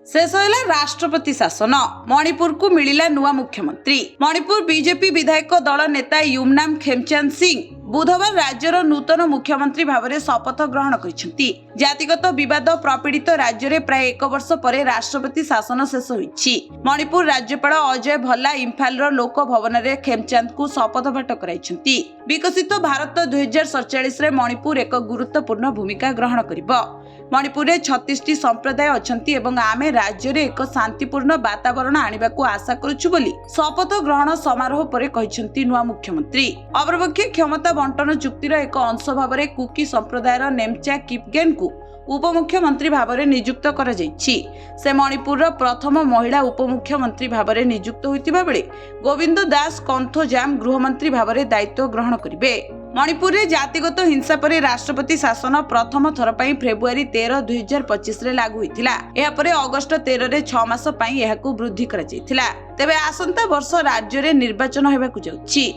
शेष होला राष्ट्रपति शासन। मणिपुर को मिलिला नुआ मुख्यमंत्री। मणिपुर बीजेपी विधायक दल नेता युमनाम खेमचंद सिंह बुधवार राज्यर नूतन मुख्यमंत्री भाव में शपथ ग्रहण करिसेंती। जातिगत विवाद प्रपीड़ित राज्य में प्राय 1 वर्ष पर राष्ट्रपति शासन शेष होईछि। मणिपुर राज्यपाल अजय भल्ला इम्फाल लोक भवन में खेमचंद को शपथ पाठ कराइछंती। विकसित भारत 2047 रे मणिपुर एक गुरुत्वपूर्ण भूमिका ग्रहण करिबो। मणिपुर में 36टी संप्रदाय अछंती एवं आमे राज्य रे एक शांतिपूर्ण वातावरण आनिबा को आशा करूछु बोली शपथ ग्रहण समारोह पर कहिसंती नुआ मुख्यमंत्री। अपरपक्षे क्षमता बंटन चुक्तिर एक अंश भाव में कुकी संप्रदायर नेमचा किपगेन को उपमुख्यमंत्री भाव में नियुक्त करा जायछि। से मणिपुर प्रथम महिला उपमुख्यमंत्री भाव में नियुक्त होइतिबा बेले गोविंद दास कन्थोजाम गृहमंत्री भाव में दायित्व ग्रहण करिवे। मणिपुर में जातिगत हिंसा पर राष्ट्रपति शासन प्रथम थर पर फेब्रुआरी 13, 2025 रे लागू होइतिला। एहा परे अगस्त 13 रे 6 मास पई एहाकू वृद्धि करा जायतिला। तेबे आसंता वर्ष राज्य रे निर्वाचन हेबाकू जाउछि।